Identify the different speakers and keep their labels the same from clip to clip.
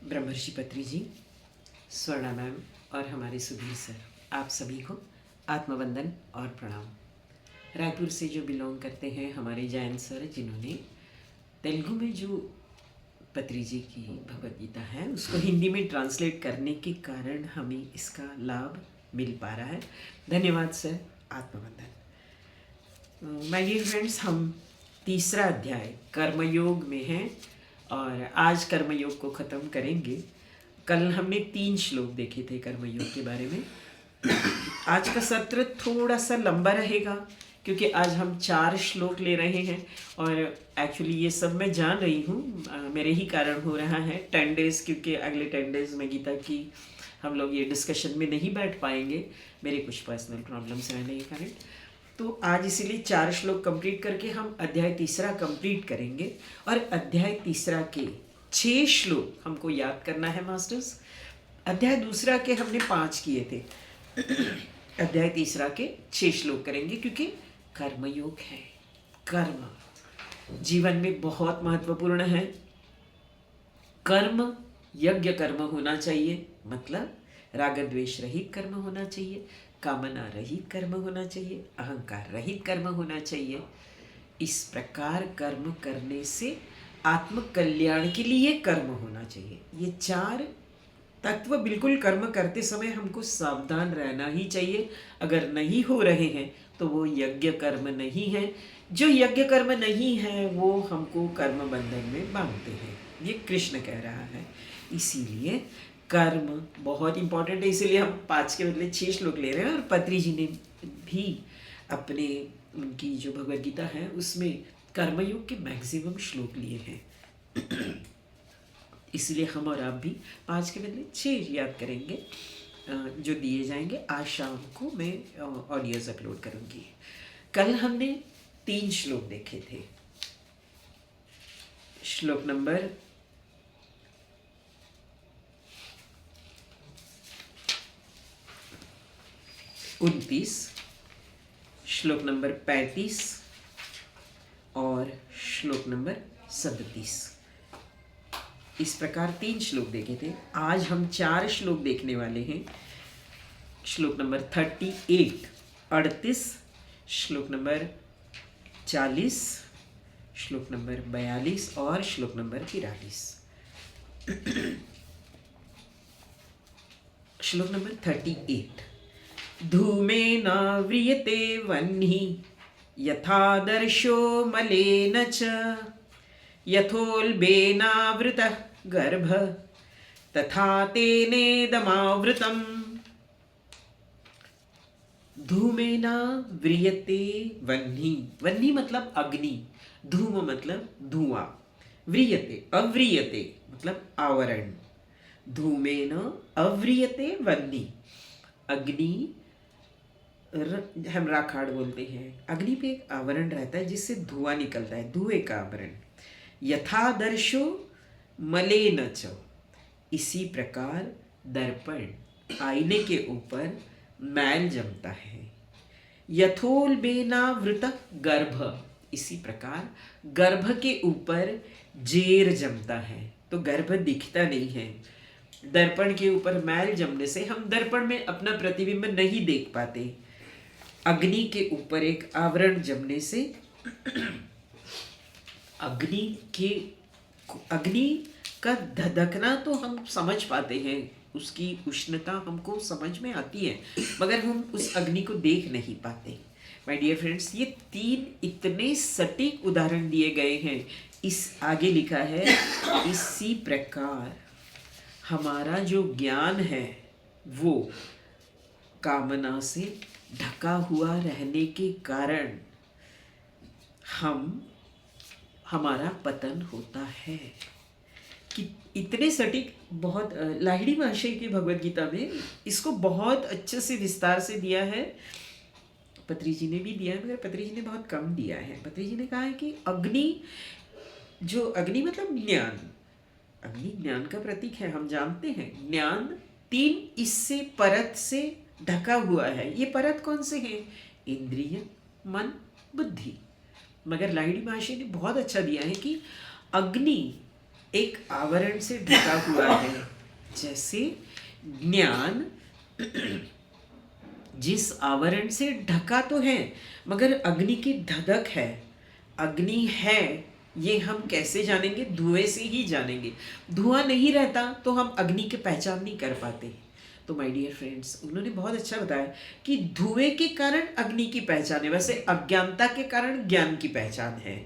Speaker 1: ब्रह्मर्षि पत्री जी, स्वर्णा मैम और हमारे सुधीर सर, आप सभी को आत्मवंदन और प्रणाम। रायपुर से जो बिलोंग करते हैं हमारे जैन सर, जिन्होंने तेलुगु में जो पत्री जी की भगवद गीता है उसको हिंदी में ट्रांसलेट करने के कारण हमें इसका लाभ मिल पा रहा है। धन्यवाद सर, आत्मवंदन। माय डियर फ्रेंड्स, हम तीसरा अध्याय कर्मयोग में हैं और आज कर्मयोग को ख़त्म करेंगे। कल हमने 3 श्लोक देखे थे कर्मयोग के बारे में। आज का सत्र थोड़ा सा लंबा रहेगा क्योंकि आज हम 4 श्लोक ले रहे हैं और एक्चुअली ये सब मैं जान रही हूँ, मेरे ही कारण हो रहा है। 10 डेज़, क्योंकि अगले 10 डेज़ में गीता की हम लोग ये डिस्कशन में नहीं बैठ पाएंगे, मेरे कुछ पर्सनल प्रॉब्लम्स रहने के कारण। तो आज इसीलिए 4 श्लोक कंप्लीट करके हम अध्याय तीसरा कंप्लीट करेंगे और अध्याय तीसरा के 6 श्लोक हमको याद करना है मास्टर्स। अध्याय दूसरा के हमने 5 किए थे, अध्याय तीसरा के 6 श्लोक करेंगे क्योंकि कर्मयोग है। कर्म जीवन में बहुत महत्वपूर्ण है। कर्म यज्ञ कर्म होना चाहिए, मतलब राग द्वेष रहित कर्म होना चाहिए, कामना रहित कर्म होना चाहिए, अहंकार रहित कर्म होना चाहिए। इस प्रकार कर्म करने से आत्म कल्याण के लिए कर्म होना चाहिए। ये 4 तत्व बिल्कुल कर्म करते समय हमको सावधान रहना ही चाहिए। अगर नहीं हो रहे हैं तो वो यज्ञ कर्म नहीं है। जो यज्ञ कर्म नहीं है वो हमको कर्म बंधन में बांधते हैं, ये कृष्ण कह रहा है। इसीलिए कर्म बहुत इंपॉर्टेंट है, इसीलिए हम 5 के बदले 6 श्लोक ले रहे हैं। और पत्री जी ने भी अपने उनकी जो भगवद गीता है उसमें कर्मयोग के मैक्सिमम श्लोक लिए हैं। इसलिए हम और आप भी 5 के बदले 6 याद करेंगे, जो दिए जाएंगे। आज शाम को मैं ऑडियोज अपलोड करूँगी। कल हमने 3 श्लोक देखे थे। श्लोक नंबर 29, श्लोक नंबर 35 और श्लोक नंबर 37। इस प्रकार 3 श्लोक देखे थे। आज हम 4 श्लोक देखने वाले हैं। श्लोक नंबर 38, 38, श्लोक नंबर 40, श्लोक नंबर 42 और श्लोक नंबर 43। श्लोक नंबर 38। धूमेन व्रियते वह्निः यथादर्शो मलेन च यथोल्बेनावृतः गर्भः तथा तेनेदमावृतम्। धूमेन व्रियते वह्निः, वह्निः मतलब अग्नि, धूम मतलब धुआं, व्रियते अव्रियते मतलब आवरण। धूमेन अव्रियते वह्निः, अग्नि हम राखाड़ बोलते हैं। अग्नि पे एक आवरण रहता है जिससे धुआं निकलता है, धुएं का आवरण। यथादर्शो मलेन च, इसी प्रकार दर्पण आईने के ऊपर मैल जमता है। यथोल्बेनावृत गर्भ, इसी प्रकार गर्भ के ऊपर जेर जमता है, तो गर्भ दिखता नहीं है। दर्पण के ऊपर मैल जमने से हम दर्पण में अपना प्रतिबिंब नहीं देख पाते। अग्नि के ऊपर एक आवरण जमने से अग्नि का धधकना तो हम समझ पाते हैं, उसकी उष्णता हमको समझ में आती है, मगर हम उस अग्नि को देख नहीं पाते। माय डियर फ्रेंड्स, ये 3 इतने सटीक उदाहरण दिए गए हैं। इस आगे लिखा है, इसी प्रकार हमारा जो ज्ञान है वो कामना से ढका हुआ रहने के कारण हमारा पतन होता है। कि इतने सटीक, बहुत लाहिड़ी महर्षि की भगवद गीता में इसको बहुत अच्छे से विस्तार से दिया है। पत्री जी ने भी दिया है, मगर पत्री जी ने बहुत कम दिया है। पत्री जी ने कहा है कि अग्नि मतलब ज्ञान, अग्नि ज्ञान का प्रतीक है, हम जानते हैं। ज्ञान 3 इससे परत से ढका हुआ है। ये परत कौन से हैं? इंद्रिय, मन, बुद्धि। मगर लाहिड़ी महर्षि ने बहुत अच्छा दिया है कि अग्नि एक आवरण से ढका हुआ है। जैसे ज्ञान जिस आवरण से ढका तो है, मगर अग्नि की धधक है। अग्नि है ये हम कैसे जानेंगे? धुएं से ही जानेंगे। धुआं नहीं रहता तो हम अग्नि की पहचान नहीं कर पाते। तो माय डियर फ्रेंड्स, उन्होंने बहुत अच्छा बताया कि धुएं के कारण अग्नि की पहचान है, वैसे अज्ञानता के कारण ज्ञान की पहचान है।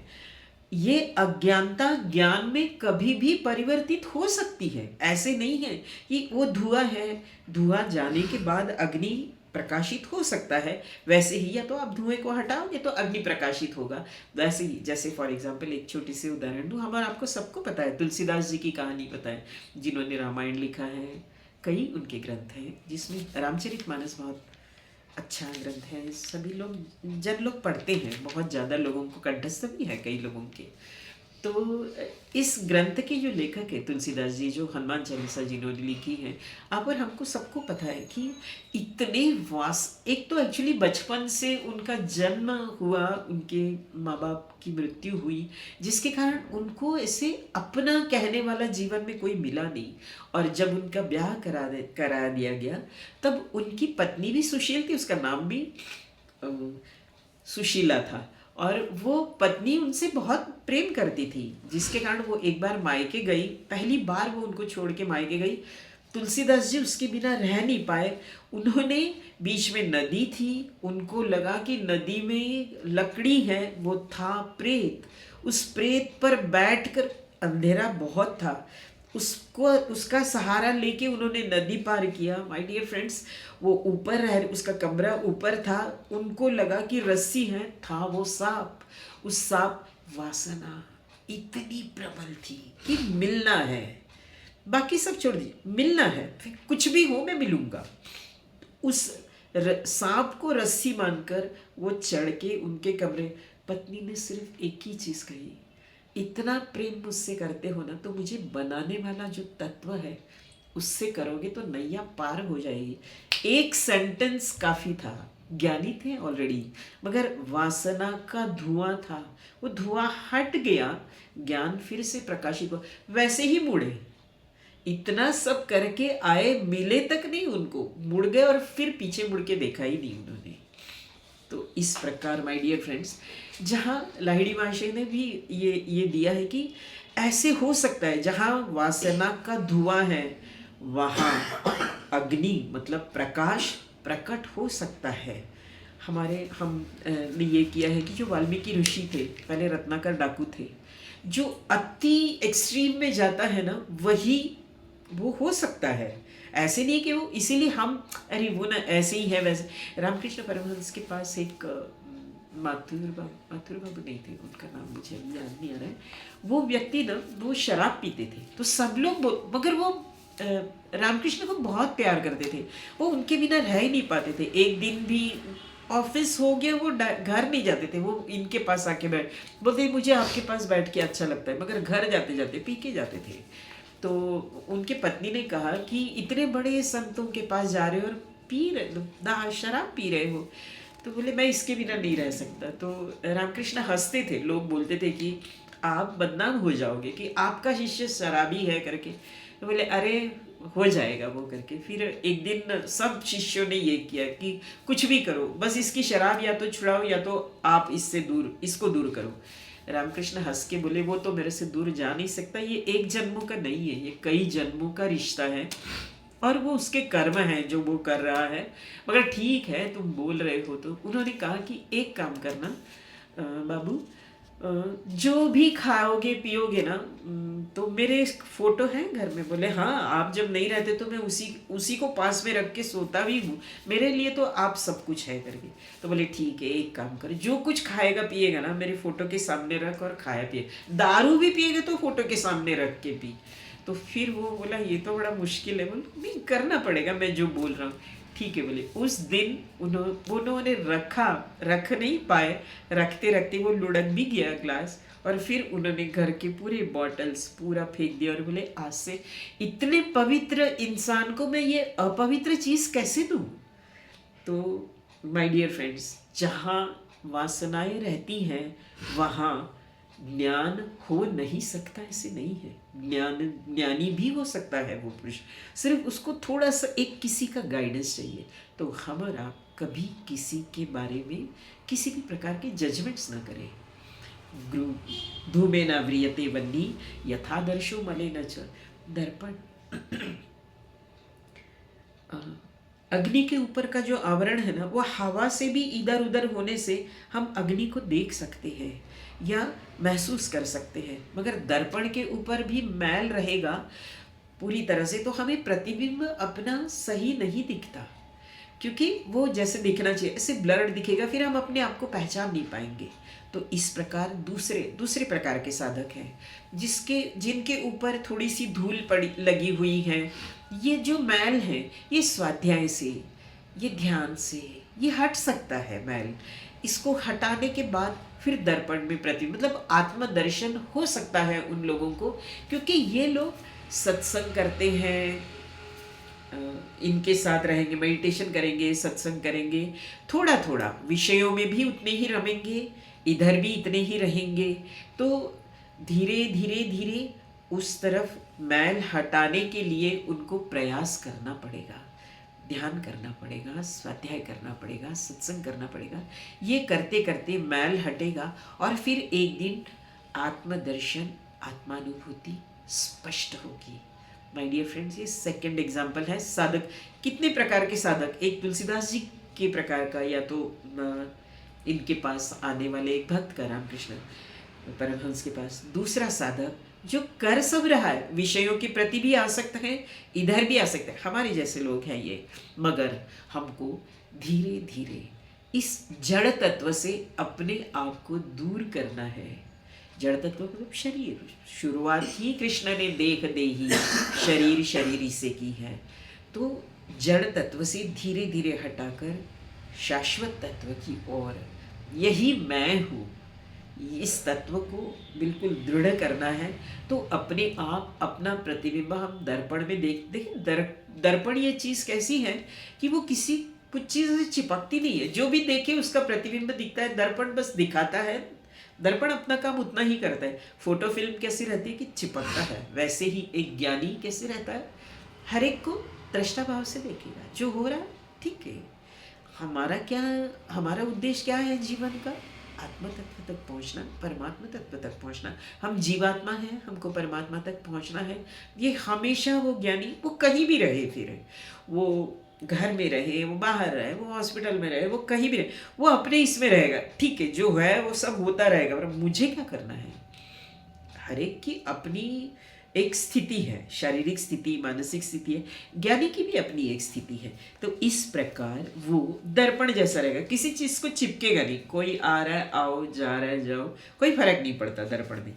Speaker 1: ये अज्ञानता ज्ञान में कभी भी परिवर्तित हो सकती है। ऐसे नहीं है कि वो धुआं है, धुआं जाने के बाद अग्नि प्रकाशित हो सकता है। वैसे ही या तो आप धुएं को हटाओगे तो अग्नि प्रकाशित होगा। वैसे ही जैसे फॉर एग्जांपल एक छोटी सी उदाहरण दूँ, हमारा आपको सबको पता है, तुलसीदास जी की कहानी पता है, जिन्होंने रामायण लिखा है। कई उनके ग्रंथ हैं जिसमें रामचरितमानस बहुत अच्छा ग्रंथ है। सभी लोग जन लोग पढ़ते हैं, बहुत ज़्यादा लोगों को कंठस्थ भी है कई लोगों के। तो इस ग्रंथ के जो लेखक है तुलसीदास जी, जो हनुमान चालीसा जिन्होंने लिखी है, आप और हमको सबको पता है कि इतने एक तो एक्चुअली बचपन से उनका जन्म हुआ, उनके माँ बाप की मृत्यु हुई, जिसके कारण उनको ऐसे अपना कहने वाला जीवन में कोई मिला नहीं। और जब उनका ब्याह करा दिया गया, तब उनकी पत्नी भी सुशील थी, उसका नाम भी अ, सुशीला था। और वो पत्नी उनसे बहुत प्रेम करती थी, जिसके कारण वो एक बार मायके गई। पहली बार वो उनको छोड़ के मायके गई। तुलसीदास जी उसके बिना रह नहीं पाए। उन्होंने, बीच में नदी थी, उनको लगा कि नदी में लकड़ी है, वो था प्रेत। उस प्रेत पर बैठकर, अंधेरा बहुत था, उसको उसका सहारा लेके उन्होंने नदी पार किया। माय डियर फ्रेंड्स, वो ऊपर रह, उसका कमरा ऊपर था, उनको लगा कि रस्सी है, था वो सांप। उस सांप वासना इतनी प्रबल थी कि मिलना है, बाकी सब छोड़ दीजिए, मिलना है, फिर कुछ भी हो मैं मिलूंगा। उस सांप को रस्सी मानकर वो चढ़ के उनके कमरे। पत्नी ने सिर्फ एक ही चीज कही, इतना प्रेम मुझसे करते हो ना, तो मुझे बनाने वाला जो तत्व है उससे करोगे तो नैया पार हो जाएगी। एक सेंटेंस काफी था। ज्ञानी थे ऑलरेडी, मगर वासना का धुआं था, वो धुआं हट गया, ज्ञान फिर से प्रकाशित हुआ। वैसे ही मुड़े, इतना सब करके आए, मिले तक नहीं उनको, मुड़ गए और फिर पीछे मुड़ के देखा ही नहीं उन्होंने। तो इस प्रकार माय डियर फ्रेंड्स, जहाँ लाहिड़ी महाशय ने भी ये दिया है कि ऐसे हो सकता है, जहाँ वासना का धुआं है वहाँ अग्नि मतलब प्रकाश प्रकट हो सकता है। हम ने ये किया है कि जो वाल्मीकि ऋषि थे, पहले रत्नाकर डाकू थे, जो अति एक्सट्रीम में जाता है ना, वही वो हो सकता है। ऐसे नहीं कि वो, इसीलिए हम अरे वो ना ऐसे ही है वैसे। रामकृष्ण परमहंस के पास एक माथुर बाबू नहीं थे, उनका नाम मुझे याद नहीं आ रहा है। वो व्यक्ति ना, वो शराब पीते थे, तो सब लोग मगर वो रामकृष्ण को बहुत प्यार करते थे। वो उनके बिना रह ही नहीं पाते थे। एक दिन भी ऑफिस हो गया, वो घर नहीं जाते थे, वो इनके पास आके बोलते मुझे आपके पास बैठ के अच्छा लगता है, मगर घर जाते जाते पी के जाते थे। तो उनके पत्नी ने कहा कि इतने बड़े संतों के पास जा रहे हो और पी रहे, शराब पी रहे हो। तो बोले मैं इसके बिना नहीं रह सकता। तो रामकृष्ण हंसते थे, लोग बोलते थे कि आप बदनाम हो जाओगे कि आपका शिष्य शराबी है करके। तो बोले अरे हो जाएगा वो करके। फिर एक दिन सब शिष्यों ने ये किया कि कुछ भी करो, बस इसकी शराब या तो छुड़ाओ या तो आप इसको दूर करो। रामकृष्ण हंस के बोले वो तो मेरे से दूर जा नहीं सकता, ये एक जन्मों का नहीं है, ये कई जन्मों का रिश्ता है और वो उसके कर्म है जो वो कर रहा है। मगर ठीक है तुम बोल रहे हो। तो उन्होंने कहा कि एक काम करना बाबू, जो भी खाओगे पियोगे ना, तो मेरे फोटो है घर में। बोले हाँ, आप जब नहीं रहते तो मैं उसी को पास में रख के सोता भी हूँ, मेरे लिए तो आप सब कुछ है करके। तो बोले ठीक है, एक काम कर, जो कुछ खाएगा पिएगा ना मेरे फोटो के सामने रख और खाया पिए। दारू भी पिएगा तो फोटो के सामने रख के पी। तो फिर वो बोला ये तो बड़ा मुश्किल है। बोले नहीं, करना पड़ेगा, मैं जो बोल रहा हूँ। ठीक है बोले। उस दिन उन्होंने रख नहीं पाए, रखते रखते वो लुढ़क भी गया ग्लास, और फिर उन्होंने घर के पूरे बॉटल्स पूरा फेंक दिया और बोले आज से इतने पवित्र इंसान को मैं ये अपवित्र चीज कैसे दूं। तो माय डियर फ्रेंड्स, जहाँ वासनाएं रहती हैं वहाँ ज्ञान हो नहीं सकता ऐसे नहीं है, ज्ञानी भी हो सकता है वो पुरुष, सिर्फ उसको थोड़ा सा एक किसी का गाइडेंस चाहिए। तो हमारा कभी किसी के बारे में किसी भी प्रकार के जजमेंट्स ना करें। धूमे न व्रियते वह्नि यथा दर्शो मलेन च। दर्पण अग्नि के ऊपर का जो आवरण है ना, वो हवा से भी इधर उधर होने से हम अग्नि को देख सकते हैं या महसूस कर सकते हैं, मगर दर्पण के ऊपर भी मैल रहेगा पूरी तरह से तो हमें प्रतिबिंब अपना सही नहीं दिखता, क्योंकि वो जैसे दिखना चाहिए ऐसे ब्लर्ड दिखेगा, फिर हम अपने आप को पहचान नहीं पाएंगे। तो इस प्रकार दूसरे प्रकार के साधक हैं जिनके ऊपर थोड़ी सी धूल पड़ी लगी हुई है। ये जो मैल है ये स्वाध्याय से, ये ध्यान से ये हट सकता है मैल। इसको हटाने के बाद फिर दर्पण में मतलब आत्मदर्शन हो सकता है उन लोगों को, क्योंकि ये लोग सत्संग करते हैं, इनके साथ रहेंगे, मेडिटेशन करेंगे, सत्संग करेंगे, थोड़ा थोड़ा विषयों में भी उतने ही रमेंगे, इधर भी इतने ही रहेंगे। तो धीरे धीरे धीरे उस तरफ मैल हटाने के लिए उनको प्रयास करना पड़ेगा, ध्यान करना पड़ेगा, स्वाध्याय करना पड़ेगा, सत्संग करना पड़ेगा। ये करते करते मैल हटेगा और फिर एक दिन आत्मदर्शन, आत्मानुभूति स्पष्ट होगी। माय डियर फ्रेंड्स, ये सेकंड एग्जाम्पल है। साधक कितने प्रकार के साधक, एक तुलसीदास जी के प्रकार का, या तो इनके पास आने वाले एक भक्त का, रामकृष्ण परमहंस के पास। दूसरा साधक जो कर सब रहा है, विषयों के प्रति भी आसक्त है, इधर भी आसक्त है, हमारे जैसे लोग हैं ये, मगर हमको धीरे धीरे इस जड़ तत्व से अपने आप को दूर करना है। जड़ तत्व मतलब शरीर, शुरुआत ही कृष्ण ने देख दे ही शरीर शरीरी से की है। तो जड़ तत्व से धीरे धीरे हटाकर शाश्वत तत्व की ओर, यही मैं हूँ, इस तत्व को बिल्कुल दृढ़ करना है। तो अपने आप अपना प्रतिबिंब हम दर्पण में देखें। दर्पण ये चीज़ कैसी है कि वो किसी कुछ चीज़ से चिपकती नहीं है, जो भी देखे उसका प्रतिबिंब दिखता है। दर्पण बस दिखाता है, दर्पण अपना काम उतना ही करता है। फोटो फिल्म कैसी रहती है कि चिपकता है, वैसे ही एक ज्ञानी कैसे रहता है, हर एक को दृष्टा भाव से देखेगा, जो हो रहा है ठीक है। हमारा उद्देश्य क्या है जीवन का? आत्म तत्व तक पहुंचना, परमात्मा तत्व तक पहुंचना। हम जीवात्मा हैं, हमको परमात्मा तक पहुंचना है। ये हमेशा वो ज्ञानी, वो कहीं भी रहे, फिर वो घर में रहे, वो बाहर रहे, वो हॉस्पिटल में रहे, वो कहीं भी रहे, वो अपने इसमें रहेगा। ठीक है, जो है वो सब होता रहेगा, पर मुझे क्या करना है? हर एक की अपनी एक स्थिति है, शारीरिक स्थिति, मानसिक स्थिति है, ज्ञानी की भी अपनी एक स्थिति है। तो इस प्रकार वो दर्पण जैसा रहेगा, किसी चीज को चिपकेगा नहीं। कोई आ रहा है आओ, जा रहा है जाओ, कोई फर्क नहीं पड़ता दर्पण में।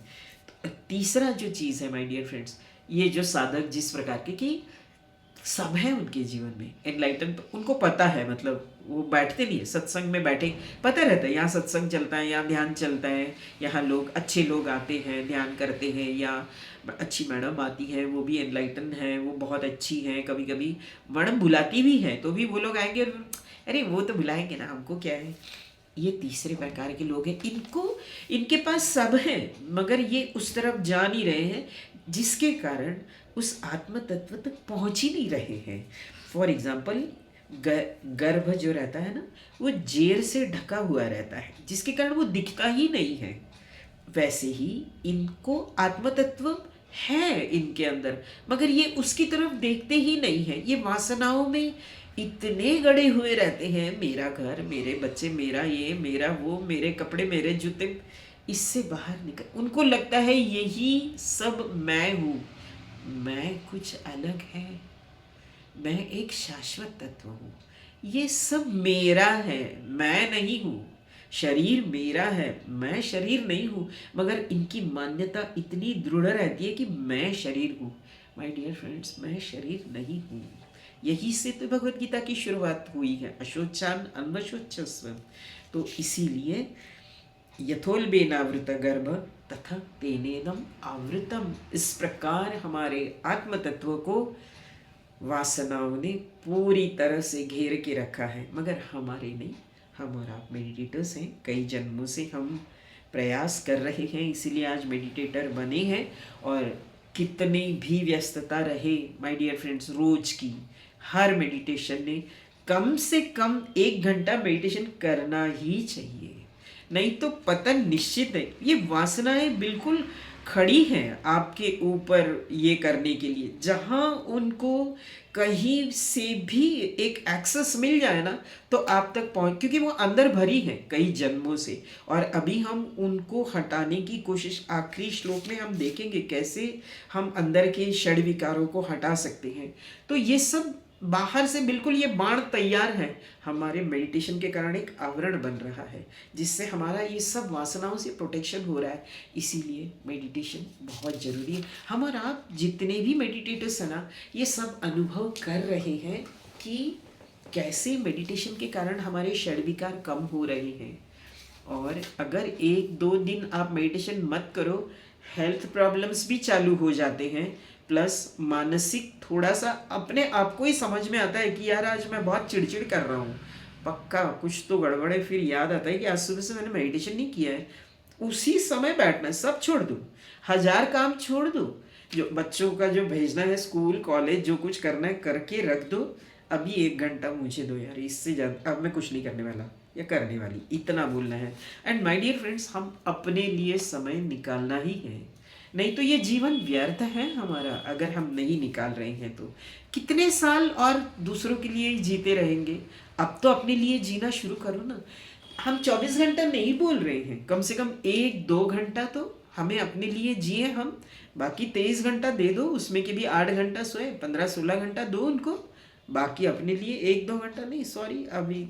Speaker 1: तो तीसरा जो चीज है माय डियर फ्रेंड्स, ये जो साधक जिस प्रकार के कि सब है उनके जीवन में एनलाइटन, उनको पता है, मतलब वो बैठते नहीं है सत्संग में, बैठे पता रहता है यहाँ सत्संग चलता है, यहाँ ध्यान चलता है, यहाँ लोग अच्छे लोग आते हैं, ध्यान करते हैं, या अच्छी मैडम आती है, वो भी एनलाइटन है, वो बहुत अच्छी है। कभी कभी मैडम बुलाती भी है तो भी वो लोग आएंगे, अरे वो तो बुलाएंगे ना, हमको क्या है। ये तीसरे प्रकार के लोग हैं, इनके पास सब है, मगर ये उस तरफ जा नहीं रहे हैं, जिसके कारण उस आत्म तत्व तक पहुंच ही नहीं रहे हैं। फॉर एग्जाम्पल, गर्भ जो रहता है ना, वो जेर से ढका हुआ रहता है, जिसके कारण वो दिखता ही नहीं है। वैसे ही इनको आत्म तत्व है इनके अंदर, मगर ये उसकी तरफ देखते ही नहीं है। ये वासनाओं में इतने गड़े हुए रहते हैं, मेरा घर, मेरे बच्चे, मेरा ये, मेरा वो, मेरे कपड़े, मेरे जूते, इससे बाहर निकल, उनको लगता है यही सब मैं हूँ। मैं कुछ अलग है, मैं एक शाश्वत तत्व हूँ, ये सब मेरा है, मैं नहीं हूँ। शरीर मेरा है, मैं शरीर नहीं हूँ, मगर इनकी मान्यता इतनी दृढ़ रहती है कि मैं शरीर हूँ। माय डियर फ्रेंड्स, मैं शरीर नहीं हूँ। यही से तो भगवत गीता की शुरुआत हुई है, अशोचान अन्वशोचस्व। तो इसीलिए यथोल्बेनावृत गर्भ तथा तेनेदम आवृतम, इस प्रकार हमारे आत्म तत्व को वासनाओं ने पूरी तरह से घेर के रखा है, मगर हमारे नहीं। हम और आप मेडिटेटर्स हैं, कई जन्मों से हम प्रयास कर रहे हैं, इसीलिए आज मेडिटेटर बने हैं। और कितनी भी व्यस्तता रहे माय डियर फ्रेंड्स, रोज की हर मेडिटेशन ने कम से कम 1 घंटा मेडिटेशन करना ही चाहिए, नहीं तो पतन निश्चित है। ये वासनाएं बिल्कुल खड़ी हैं आपके ऊपर ये करने के लिए, जहाँ उनको कहीं से भी एक एक्सेस मिल जाए ना तो आप तक पहुंच, क्योंकि वो अंदर भरी है कई जन्मों से। और अभी हम उनको हटाने की कोशिश, आखिरी श्लोक में हम देखेंगे कैसे हम अंदर के षड विकारों को हटा सकते हैं। तो ये सब बाहर से बिल्कुल ये बाण तैयार है, हमारे मेडिटेशन के कारण एक आवरण बन रहा है जिससे हमारा ये सब वासनाओं से प्रोटेक्शन हो रहा है। इसीलिए मेडिटेशन बहुत ज़रूरी है। हम और आप जितने भी मेडिटेटर्स हैं ना, ये सब अनुभव कर रहे हैं कि कैसे मेडिटेशन के कारण हमारे षड विकार कम हो रहे हैं। और अगर 1-2 दिन आप मेडिटेशन मत करो, हेल्थ प्रॉब्लम्स भी चालू हो जाते हैं, प्लस मानसिक थोड़ा सा अपने आप को ही समझ में आता है कि यार आज मैं बहुत चिड़चिड़ कर रहा हूँ, पक्का कुछ तो गड़बड़ है। फिर याद आता है कि आज सुबह से मैंने मेडिटेशन नहीं किया है। उसी समय बैठना है, सब छोड़ दो, 1000 काम छोड़ दो, जो बच्चों का जो भेजना है स्कूल कॉलेज जो कुछ करना है करके रख दो। अभी 1 घंटा मुझे दो यार, इससे ज़्यादा अब मैं कुछ नहीं करने वाला या करने वाली, इतना बोलना है। एंड माय डियर फ्रेंड्स, हम अपने लिए समय निकालना ही है, नहीं तो ये जीवन व्यर्थ है हमारा अगर हम नहीं निकाल रहे हैं तो। कितने साल और दूसरों के लिए जीते रहेंगे। अब तो अपने लिए जीना शुरू करो ना। हम 24 घंटा नहीं बोल रहे हैं, कम से कम 1-2 घंटा तो हमें अपने लिए जिए हम। बाकी 23 घंटा दे दो, उसमें के भी 8 घंटा सोए, 15-16 घंटा दो उनको, बाकी अपने लिए 1-2 घंटा नहीं, सॉरी अभी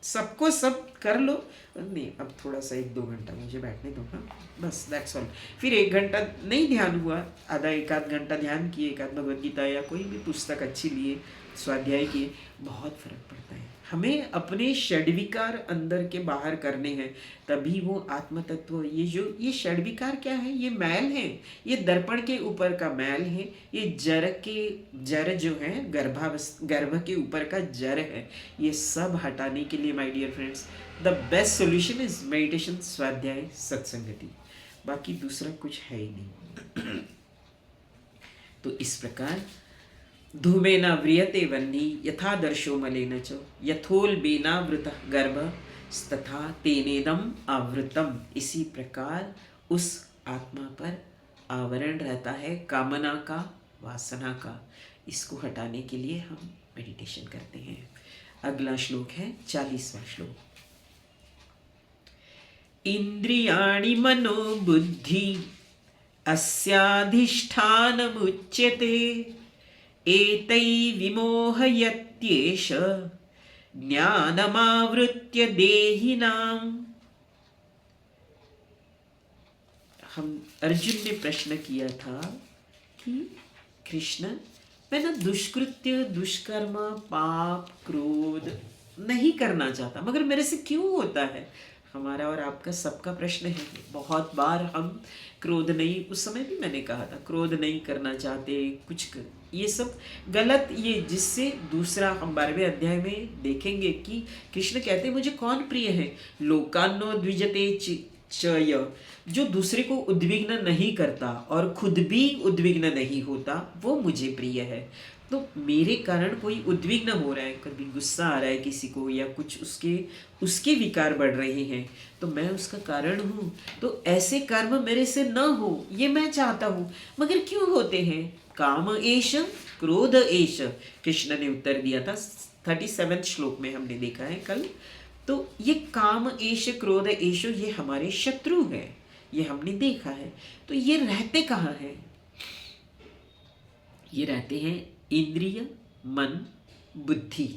Speaker 1: सबको सब कर लो, नहीं अब थोड़ा सा 1-2 घंटा मुझे बैठने दो, हाँ बस दैट्स ऑल। फिर 1 घंटा नहीं ध्यान हुआ, आधा 1-आध घंटा ध्यान किए, 1-आध भगवद गीता या कोई भी पुस्तक अच्छी लिए, स्वाध्याय किए, बहुत फर्क पड़ता है। हमें अपने षड्विकार अंदर के बाहर करने हैं, तभी वो आत्म तत्व, ये षड्विकार क्या है, ये मैल है, ये दर्पण के ऊपर का मैल है, ये जर जो है गर्भ के ऊपर का जर है। ये सब हटाने के लिए my dear friends the best solution is meditation, स्वाध्याय, सत्संगति, बाकी दूसरा कुछ है ही नहीं। तो इस प्रकार धूमेन व्रियते वह्नि यथा दर्शो मलेन च यथोल्बेनावृतः गर्भस्तथा तेनेदम आवृतम। इसी प्रकार उस आत्मा पर आवरण रहता है कामना का, वासना का। इसको हटाने के लिए हम मेडिटेशन करते हैं। अगला श्लोक है 40वां श्लोक। इंद्रियाणि मनो बुद्धि अस्याधिष्ठानमुच्यते एतै विमोहयत्येष ज्ञानमावृत्य देहिनाम्। हम अर्जुन ने प्रश्न किया था कि कृष्ण, मैं ना दुष्कृत्य, दुष्कर्म, पाप, क्रोध नहीं करना चाहता, मगर मेरे से क्यों होता है। हमारा और आपका सबका प्रश्न है। बहुत बार हम क्रोध नहीं, उस समय भी मैंने कहा था क्रोध नहीं करना चाहते, ये सब गलत, ये जिससे दूसरा हम 12वें अध्याय में देखेंगे कि कृष्ण कहते हैं मुझे कौन प्रिय है, लोकान्नो द्विजते चय, जो दूसरे को उद्विग्न नहीं करता और खुद भी उद्विग्न नहीं होता, वो मुझे प्रिय है। तो मेरे कारण कोई उद्विग्न हो रहा है, कभी गुस्सा आ रहा है किसी को या कुछ उसके विकार बढ़ रहे हैं, तो मैं उसका कारण हूँ। तो ऐसे कर्म मेरे से न हो, ये मैं चाहता हूँ, मगर क्यों होते हैं। काम एष क्रोध एष, कृष्ण ने उत्तर दिया था 37वें श्लोक में, हमने देखा है कल। तो ये काम एष क्रोध एष ये हमारे शत्रु है, ये हमने देखा है। तो ये रहते कहाँ हैं, ये रहते हैं इंद्रिय, मन, बुद्धि।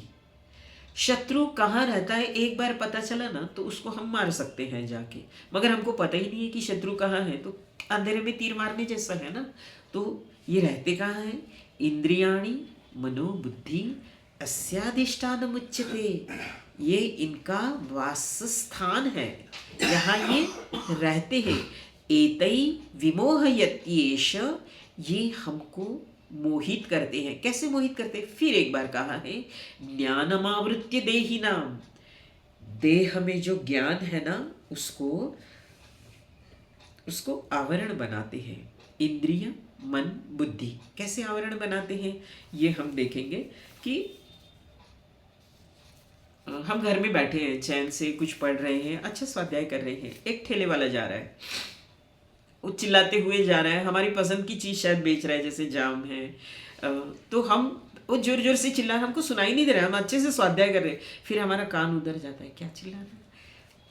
Speaker 1: शत्रु कहाँ रहता है एक बार पता चला ना तो उसको हम मार सकते हैं जाके, मगर हमको पता ही नहीं है कि शत्रु कहाँ है, तो अंधेरे में तीर मारने जैसा है ना। तो ये रहते कहाँ हैं, इंद्रियाणि मनो बुद्धि अस्याधिष्ठानमुच्यते, ये इनका वासस्थान है, यहाँ ये रहते हैं। एतै विमोहयत्येष, ये हमको मोहित करते हैं। कैसे मोहित करते हैं, फिर एक बार कहा है ज्ञानमावृत्य देहिनाम, देह में जो ज्ञान है ना उसको उसको आवरण बनाते हैं। इंद्रिय, मन, बुद्धि कैसे आवरण बनाते हैं ये हम देखेंगे कि हम घर में बैठे हैं, चैन से कुछ पढ़ रहे हैं, अच्छा स्वाध्याय कर रहे हैं, एक ठेले वाला जा रहा है, वो चिल्लाते हुए जा रहा है, हमारी पसंद की चीज़ शायद बेच रहा है, जैसे जाम है, तो हम वो जोर जोर से चिल्ला रहे, हमको सुनाई नहीं दे रहा है, हम अच्छे से स्वाध्याय कर रहे हैं, फिर हमारा कान उधर जाता है, क्या चिल्ला रहा है,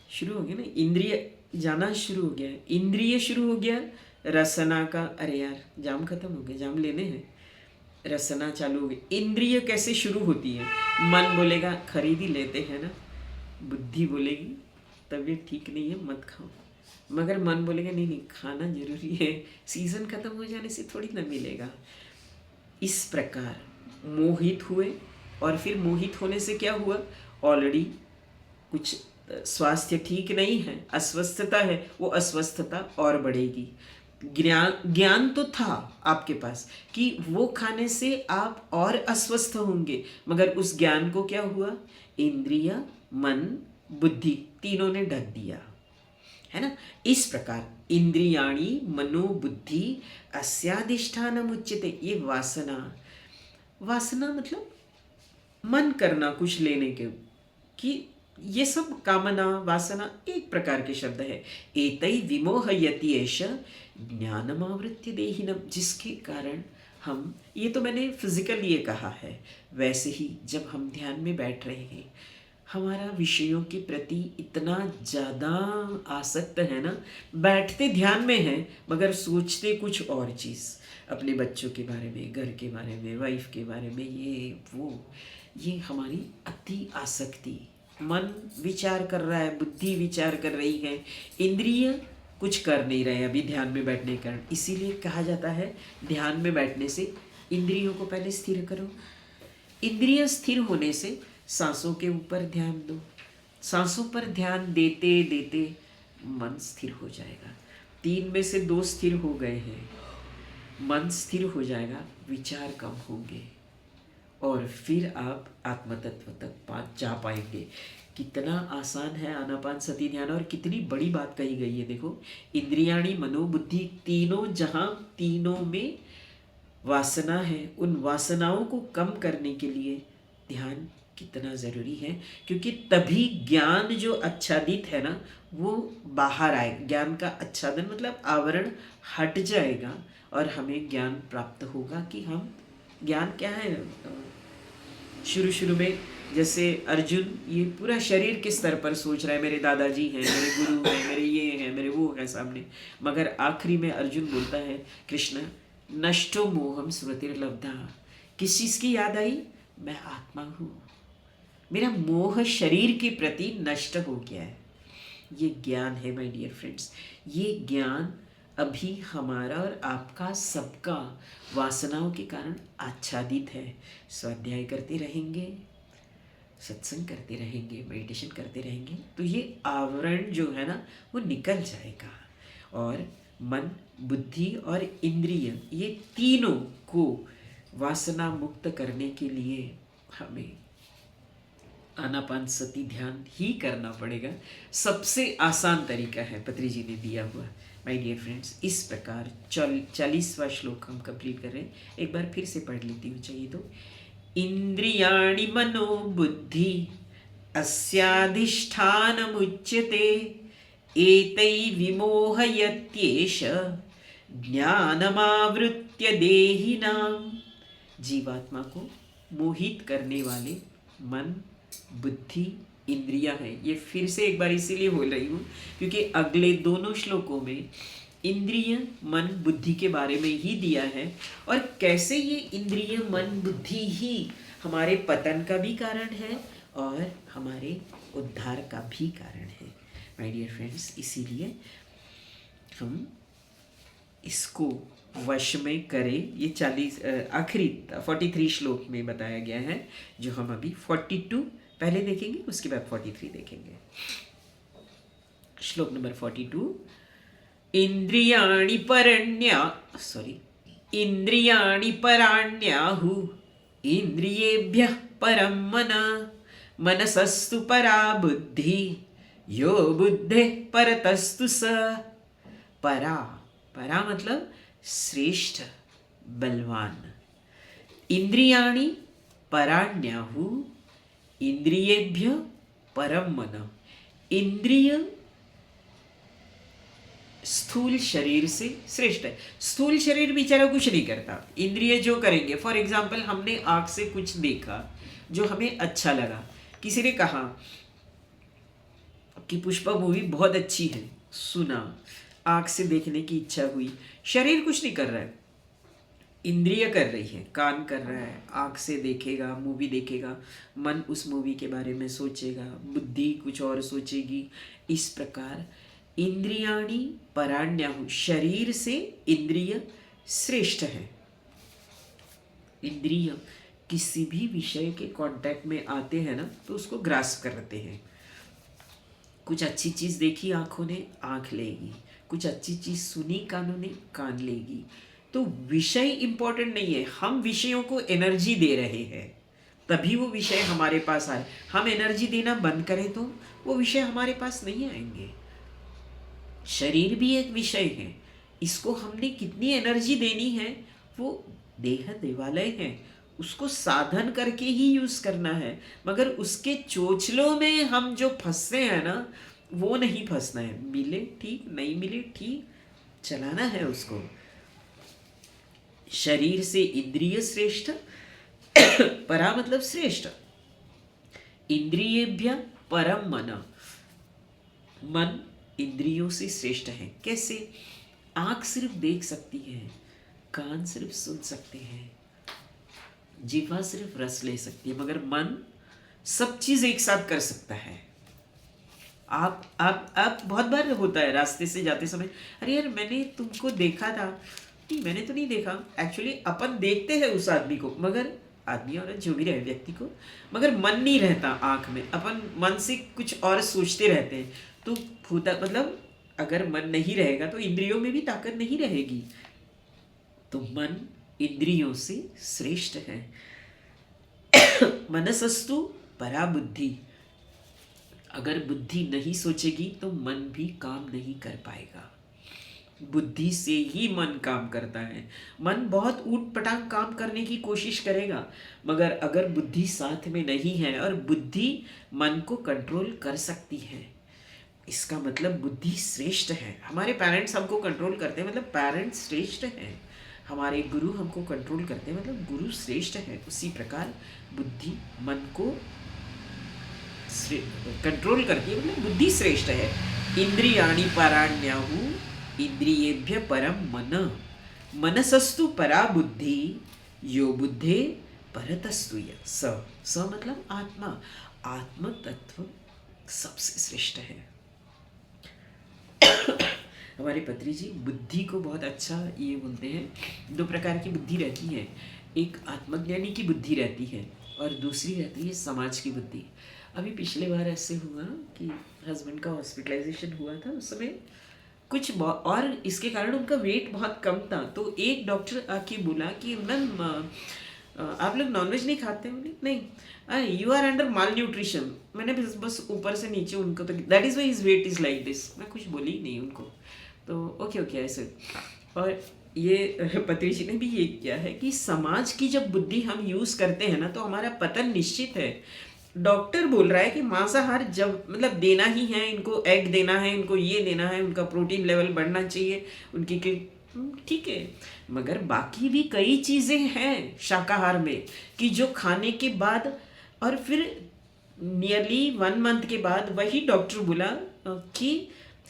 Speaker 1: शुरू हो गया ना, इंद्रिय जाना शुरू हो गया, इंद्रिय शुरू हो गया, रसना का, अरे यार जाम खत्म हो गया, जाम लेने हैं, रसना चालू हो गई। इंद्रिय कैसे शुरू होती है? मन बोलेगा खरीद ही लेते हैं ना, बुद्धि बोलेगी तबीयत ठीक नहीं है मत खाओ, मगर मन बोलेगा नहीं नहीं खाना जरूरी है, सीजन खत्म हो जाने से थोड़ी ना मिलेगा। इस प्रकार मोहित हुए, और फिर मोहित होने से क्या हुआ, ऑलरेडी कुछ स्वास्थ्य ठीक नहीं है, अस्वस्थता है, वो अस्वस्थता और बढ़ेगी। ज्ञान तो था आपके पास कि वो खाने से आप और अस्वस्थ होंगे, मगर उस ज्ञान को क्या हुआ, इंद्रिय, मन, बुद्धि तीनों ने ढक दिया, है ना। इस प्रकार इंद्रियाणि मनो बुद्धि अस्याधिष्ठानम उच्यते। ये वासना, वासना मतलब मन करना कुछ लेने के, कि ये सब कामना वासना एक प्रकार के शब्द है। एतै विमोहयति एष ज्ञानमावृत्य देहिनम, जिसके कारण हम, ये तो मैंने फिजिकल ये कहा है, वैसे ही जब हम ध्यान में बैठ रहे हैं, हमारा विषयों के प्रति इतना ज़्यादा आसक्त है ना, बैठते ध्यान में है मगर सोचते कुछ और चीज़, अपने बच्चों के बारे में, घर के बारे में, वाइफ के बारे में, ये वो, ये हमारी अति आसक्ति। मन विचार कर रहा है, बुद्धि विचार कर रही है, इंद्रिय कुछ कर नहीं रहे अभी ध्यान में बैठने के कारण। इसीलिए कहा जाता है ध्यान में बैठने से इंद्रियों को पहले स्थिर करो। इंद्रिय स्थिर होने से सांसों के ऊपर ध्यान दो, सांसों पर ध्यान देते देते मन स्थिर हो जाएगा। 3 में से 2 स्थिर हो गए हैं, मन स्थिर हो जाएगा, विचार कम होंगे, और फिर आप आत्मतत्व तक जा पाएंगे। कितना आसान है आनापान सती ध्यान, और कितनी बड़ी बात कही गई है। देखो, इंद्रियाणी मनोबुद्धि तीनों, जहाँ तीनों में वासना है, उन वासनाओं को कम करने के लिए ध्यान कितना ज़रूरी है, क्योंकि तभी ज्ञान जो आच्छादित है ना वो बाहर आए। ज्ञान का आच्छादन मतलब आवरण हट जाएगा और हमें ज्ञान प्राप्त होगा कि हम, ज्ञान क्या है, शुरू शुरू में जैसे अर्जुन ये पूरा शरीर के स्तर पर सोच रहा है, मेरे दादाजी हैं, मेरे गुरु हैं, मेरे ये हैं, मेरे वो हैं सामने, मगर आखिरी में अर्जुन बोलता है, कृष्ण नष्टो मोहम स्मृतिर्लब्धा, किस चीज़ की याद आई, मैं आत्मा हूँ, मेरा मोह शरीर के प्रति नष्ट हो गया है। ये ज्ञान है माय डियर फ्रेंड्स, ये ज्ञान अभी हमारा और आपका सबका वासनाओं के कारण आच्छादित है। स्वाध्याय करते रहेंगे, सत्संग करते रहेंगे, मेडिटेशन करते रहेंगे, तो ये आवरण जो है ना वो निकल जाएगा, और मन, बुद्धि और इंद्रिय, ये तीनों को वासना मुक्त करने के लिए हमें आनापान सती ध्यान ही करना पड़ेगा। सबसे आसान तरीका है, पत्री जी ने दिया हुआ। माय डियर फ्रेंड्स, इस प्रकार 40वां श्लोक हम कंप्लीट कर रहे हैं। एक बार फिर से पढ़ लेती हूँ, चाहिए तो। इंद्रियाणि मनो बुद्धि अस्याधिष्ठानमुच्यते एतै विमोहयत्येष ज्ञानमावृत्य देहिनाम। जीवात्मा को मोहित करने वाले मन, बुद्धि, इंद्रियां हैं। ये फिर से एक बार इसीलिए बोल रही हूँ क्योंकि अगले दोनों श्लोकों में इंद्रिय, मन, बुद्धि के बारे में ही दिया है, और कैसे ये इंद्रिय, मन, बुद्धि ही हमारे पतन का भी कारण है और हमारे उद्धार का भी कारण है। माय डियर फ्रेंड्स, इसीलिए हम इसको वश में करें। ये 40 आखिरी 43 श्लोक में बताया गया है, जो हम अभी 42 पहले देखेंगे, उसके बाद 43 देखेंगे। श्लोक नंबर 42। इंद्रियाणि पराण्याहु इंद्रियेभ्यः परं मनः मनसस्तु परा बुद्धि यो बुद्धेः परतस्तु स। परा, परा मतलब श्रेष्ठ, बलवान। इंद्रियाणि पराण्याहु, इंद्रियेभ्य परम मन। इंद्रिय स्थूल शरीर से श्रेष्ठ है। स्थूल शरीर बेचारा कुछ नहीं करता, इंद्रिय जो करेंगे। फॉर एग्जाम्पल, हमने आँख से कुछ देखा जो हमें अच्छा लगा, किसी ने कहा कि पुष्पा मूवी बहुत अच्छी है, सुना, आँख से देखने की इच्छा हुई, शरीर कुछ नहीं कर रहा है, इंद्रिय कर रही है, कान कर रहा है, आँख से देखेगा, मूवी देखेगा, मन उस मूवी के बारे में सोचेगा, बुद्धि कुछ और सोचेगी। इस प्रकार इंद्रियाणि पराण्याहु, शरीर से इंद्रिय श्रेष्ठ है। इंद्रिय किसी भी विषय के कांटेक्ट में आते हैं ना तो उसको ग्रास्प करते हैं। कुछ अच्छी चीज़ देखी आँखों ने, आँख लेगी, कुछ अच्छी चीज़ सुनी कानों ने, कान लेगी। तो विषय इंपॉर्टेंट नहीं है, हम विषयों को एनर्जी दे रहे हैं, तभी वो विषय हमारे पास आए। हम एनर्जी देना बंद करें तो वो विषय हमारे पास नहीं आएंगे। शरीर भी एक विषय है, इसको हमने कितनी एनर्जी देनी है, वो देह देवालय है, उसको साधन करके ही यूज करना है। मगर उसके चोचलों में हम जो फंसते हैं ना, वो नहीं फंसना है। मिले ठीक, नहीं मिले ठीक, चलाना है उसको। शरीर से इंद्रिय श्रेष्ठ, परा मतलब श्रेष्ठ। इंद्रियेभ्य परम मन, मन इंद्रियों से श्रेष्ठ है। कैसे? आँख सिर्फ देख सकती है, कान सिर्फ सुन सकते हैं, जिह्वा सिर्फ रस ले सकती है, मगर मन सब चीज एक साथ कर सकता है। आप बहुत बार होता है रास्ते से जाते समय, अरे यार मैंने तुमको देखा था, नहीं मैंने तो नहीं देखा। एक्चुअली अपन देखते हैं उस आदमी को, मगर आदमी और जो भी रहे व्यक्ति को, मगर मन नहीं रहता आंख में, अपन मन से कुछ और सोचते रहते हैं। तो होता मतलब अगर मन नहीं रहेगा तो इंद्रियों में भी ताकत नहीं रहेगी। तो मन इंद्रियों से श्रेष्ठ है। मनसस्तु परा बुद्धि, अगर बुद्धि नहीं सोचेगी तो मन भी काम नहीं कर पाएगा। बुद्धि से ही मन काम करता है। मन बहुत ऊट पटांग काम करने की कोशिश करेगा, मगर अगर बुद्धि साथ में नहीं है, और बुद्धि मन को कंट्रोल कर सकती है, इसका मतलब बुद्धि श्रेष्ठ है। हमारे पेरेंट्स हमको कंट्रोल करते हैं, मतलब पेरेंट्स श्रेष्ठ हैं। हमारे गुरु हमको कंट्रोल करते हैं, मतलब गुरु श्रेष्ठ है। उसी प्रकार बुद्धि मन को कंट्रोल करती है, मतलब बुद्धि श्रेष्ठ है। इंद्रियाणि पराण्याहु, इंद्रियेभ्य परम मन। मनसस्तु परा बुद्धि, यो बुद्धे परतस्तु य। स मतलब आत्मा, आत्म तत्व सबसे श्रेष्ठ है। हमारे पत्री जी बुद्धि को बहुत अच्छा ये बोलते हैं। दो प्रकार की बुद्धि रहती है, एक आत्मज्ञानी की बुद्धि रहती है और दूसरी रहती है समाज की बुद्धि। अभी पिछले बार ऐसे हुआ कि हस्बैंड का हॉस्पिटलाइजेशन हुआ था, उस समय कुछ और इसके कारण उनका वेट बहुत कम था। तो एक डॉक्टर आके बोला कि मैम आप लोग नॉनवेज नहीं खाते हो? नहीं, you are under malnutrition. मैंने बस ऊपर से नीचे उनको तो that is why his weight is like this, मैं कुछ बोली नहीं उनको। तो ओके ऐसे। और ये पत्री जी ने भी ये किया है कि समाज की जब बुद्धि हम यूज़ करते हैं ना तो हमारा पतन निश्चित है। डॉक्टर बोल रहा है कि मांसाहार जब मतलब देना ही है, इनको एग देना है, इनको ये देना है, उनका प्रोटीन लेवल बढ़ना चाहिए, उनकी ठीक है। मगर बाकी भी कई चीज़ें हैं शाकाहार में कि जो खाने के बाद और फिर नियरली 1 मंथ के बाद वही डॉक्टर बोला कि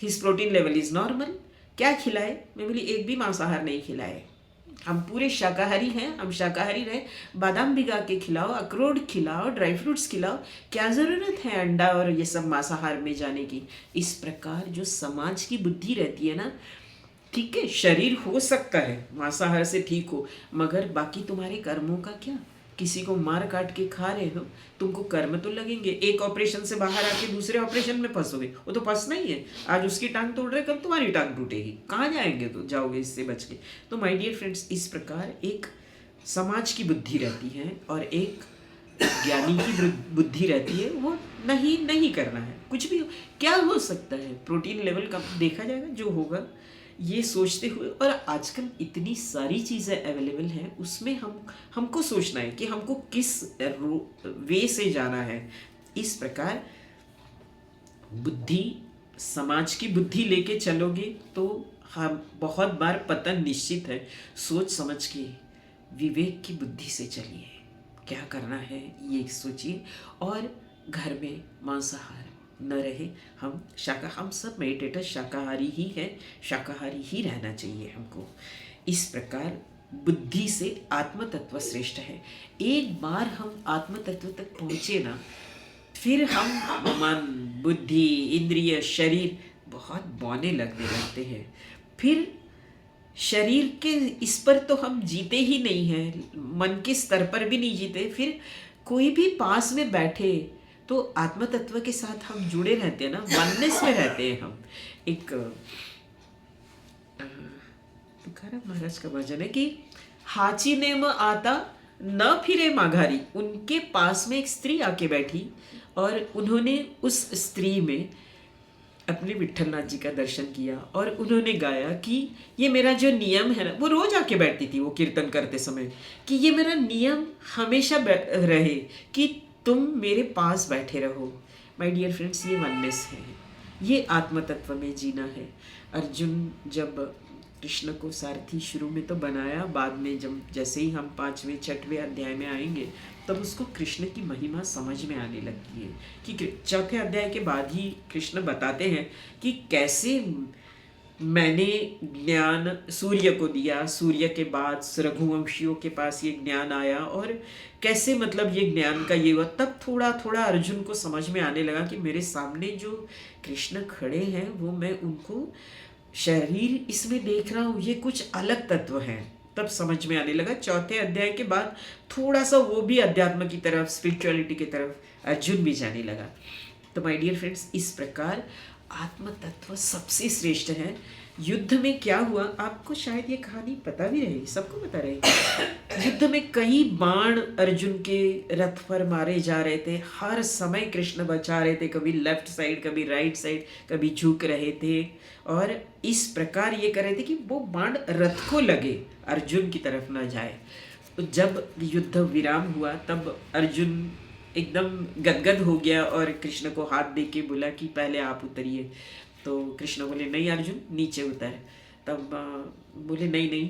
Speaker 1: his protein level is normal. क्या खिलाए? मैं बोली एक भी मांसाहार नहीं खिलाए, हम पूरे शाकाहारी हैं, हम शाकाहारी रहे। बादाम भिगा के खिलाओ, अखरोट खिलाओ, ड्राई फ्रूट्स खिलाओ, क्या ज़रूरत है अंडा और ये सब मांसाहार में जाने की। इस प्रकार जो समाज की बुद्धि रहती है ना, ठीक है शरीर हो सकता है मांसाहार से ठीक हो, मगर बाकी तुम्हारे कर्मों का क्या? किसी को मार काट के खा रहे हो, तुमको कर्म तो लगेंगे। एक ऑपरेशन से बाहर आके दूसरे ऑपरेशन में फंसोगे, वो तो फंसना ही है। आज उसकी टांग तोड़ रहे, कल तुम्हारी टांग टूटेगी, कहाँ जाएंगे? तो जाओगे इससे बच के। तो माय डियर फ्रेंड्स, इस प्रकार एक समाज की बुद्धि रहती है और एक ज्ञानी की बुद्धि रहती है। वो नहीं करना है, कुछ भी क्या हो सकता है, प्रोटीन लेवल कम देखा जाएगा, जो होगा ये सोचते हुए, और आजकल इतनी सारी चीज़ें अवेलेबल हैं, उसमें हमको सोचना है कि हमको किस वे से जाना है। इस प्रकार बुद्धि, समाज की बुद्धि लेके चलोगे तो हम बहुत बार पतन निश्चित है। सोच समझ के विवेक की बुद्धि से चलिए, क्या करना है ये सोचिए, और घर में मांसाहार न रहे। हम सब मेडिटेटर शाकाहारी ही हैं, शाकाहारी ही रहना चाहिए हमको। इस प्रकार बुद्धि से आत्म तत्व श्रेष्ठ है। एक बार हम आत्म तत्व तक पहुँचे ना, फिर हम मन, बुद्धि, इंद्रिय, शरीर बहुत बौने लगते हैं। फिर शरीर के इस पर तो हम जीते ही नहीं हैं, मन के स्तर पर भी नहीं जीते। फिर कोई भी पास में बैठे तो आत्म तत्व के साथ हम जुड़े रहते हैं ना, वननेस में रहते हैं हम। एक तुकाराम महाराज का वचन है कि हाची ने म आता न फिरे माघारी। उनके पास में एक स्त्री आके बैठी और उन्होंने उस स्त्री में अपने विट्ठलनाथ जी का दर्शन किया, और उन्होंने गाया कि ये मेरा जो नियम है ना, वो रोज आके बैठती थी वो कीर्तन करते समय, कि ये मेरा नियम हमेशा रहे कि तुम मेरे पास बैठे रहो। माय डियर फ्रेंड्स, ये वननेस है, ये आत्म तत्व में जीना है। अर्जुन जब कृष्ण को सारथी शुरू में तो बनाया, बाद में जैसे ही हम 5वें 6वें अध्याय में आएंगे तब उसको कृष्ण की महिमा समझ में आने लगती है। कि 4थे अध्याय के बाद ही कृष्ण बताते हैं कि कैसे मैंने ज्ञान सूर्य को दिया, सूर्य के बाद रघुवंशियों के पास ये ज्ञान आया, और कैसे मतलब ये ज्ञान का ये हुआ। तब थोड़ा थोड़ा अर्जुन को समझ में आने लगा कि मेरे सामने जो कृष्ण खड़े हैं वो मैं उनको शरीर इसमें देख रहा हूँ, ये कुछ अलग तत्व हैं। तब समझ में आने लगा। 4थे अध्याय के बाद थोड़ा सा वो भी अध्यात्म की तरफ, स्पिरिचुअलिटी की तरफ अर्जुन भी जाने लगा। तो माय डियर फ्रेंड्स, इस प्रकार आत्म तत्व सबसे श्रेष्ठ है। युद्ध में क्या हुआ, आपको शायद ये कहानी पता भी रही, सबको पता रही। युद्ध में कई बाण अर्जुन के रथ पर मारे जा रहे थे, हर समय कृष्ण बचा रहे थे, कभी लेफ्ट साइड, कभी राइट साइड, कभी झुक रहे थे, और इस प्रकार ये कर रहे थे कि वो बाण रथ को लगे, अर्जुन की तरफ ना जाए। तो जब युद्ध विराम हुआ तब अर्जुन एकदम गदगद हो गया और कृष्ण को हाथ दे के बोला कि पहले आप उतरिए। तो कृष्ण बोले नहीं अर्जुन, नीचे उतर। तब बोले नहीं नहीं,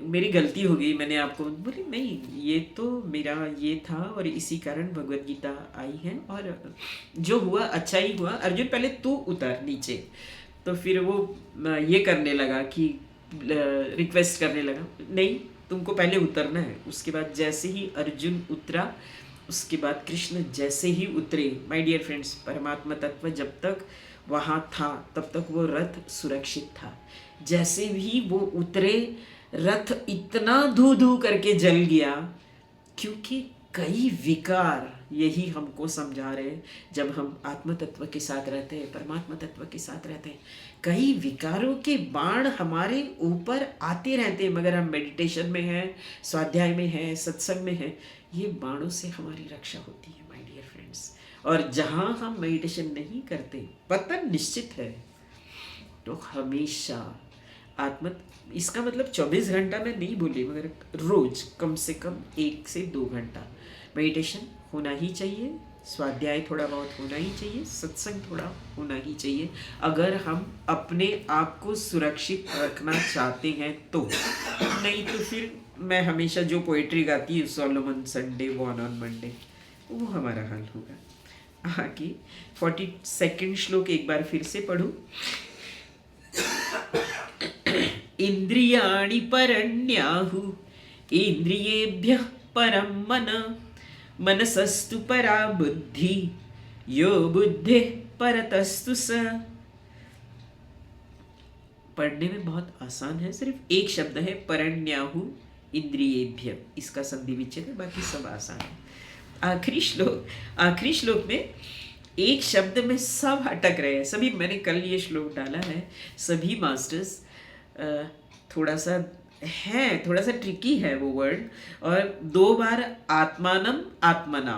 Speaker 1: मेरी गलती हो गई, मैंने आपको। बोले नहीं, ये तो मेरा ये था और इसी कारण भगवद गीता आई है, और जो हुआ अच्छा ही हुआ। अर्जुन पहले तू उतर नीचे। तो फिर वो ये करने लगा कि रिक्वेस्ट करने लगा, नहीं तुमको पहले उतरना है। उसके बाद जैसे ही अर्जुन उतरा, उसके बाद कृष्ण जैसे ही उतरे, माय डियर फ्रेंड्स, परमात्मा तत्व जब तक वहाँ था तब तक वो रथ सुरक्षित था। जैसे भी वो उतरे, रथ इतना धू धू करके जल गया, क्योंकि कई विकार यही हमको समझा रहे हैं। जब हम आत्म तत्व के साथ रहते हैं, परमात्मा तत्व के साथ रहते हैं, कई विकारों के बाण हमारे ऊपर आते रहते हैं, मगर हम मेडिटेशन में हैं, स्वाध्याय में हैं, सत्संग में हैं, ये बाणों से हमारी रक्षा होती है माय डियर फ्रेंड्स। और जहाँ हम मेडिटेशन नहीं करते, पतन निश्चित है। तो हमेशा इसका मतलब 24 घंटा मैं नहीं बोली, मगर रोज कम से कम 1 से 2 घंटा मेडिटेशन होना ही चाहिए, स्वाध्याय थोड़ा बहुत होना ही चाहिए, सत्संग थोड़ा होना ही चाहिए, अगर हम अपने आप को सुरक्षित रखना चाहते हैं तो। नहीं तो फिर मैं हमेशा जो पोइट्री गाती हूँ, Solomon Sunday won on Monday, वो हमारा हाल होगा। आगे 42 श्लोक एक बार फिर से पढ़ूं। इंद्रियाणि परण्याहु इंद्रियेभ्यः परं मन, मनसस्तु परा बुद्धि यो बुद्धिः परतस्तु स। पढ़ने में बहुत आसान है, सिर्फ एक शब्द है परण्याहु इंद्रियेभ्य, इसका संधि विच्छेद है, बाकी सब आसान है। आखिरी श्लोक में एक शब्द में सब अटक रहे हैं। सभी, मैंने कल ये श्लोक डाला है, सभी मास्टर्स थोड़ा सा ट्रिकी है वो वर्ड, और 2 बार आत्मानम आत्मना,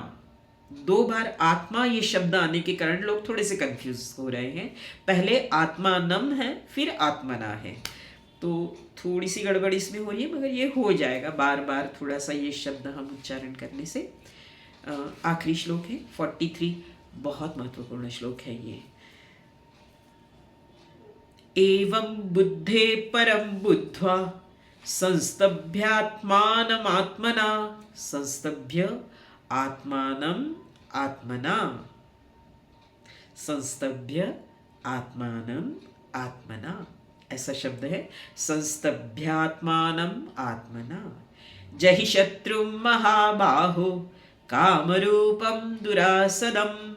Speaker 1: 2 बार आत्मा ये शब्द आने के कारण लोग थोड़े से कंफ्यूज हो रहे हैं। पहले आत्मानम है, फिर आत्मना है, तो थोड़ी सी गड़बड़ इसमें हो रही है, मगर ये हो जाएगा बार बार थोड़ा सा ये शब्द हम उच्चारण करने से। आखिरी श्लोक है 43, बहुत महत्वपूर्ण श्लोक है ये। एवं बुद्धे परम बुद्ध्वा संस्तभ्यात्मानमात्मना, संस्तभ्य आत्मानम आत्मना, संस्तभ्य आत्मानम आत्मना, ऐसा शब्द है, संस्तभ्यात्मानम आत्मना। जहि शत्रु महाबाहो कामरूपम दुरासदम।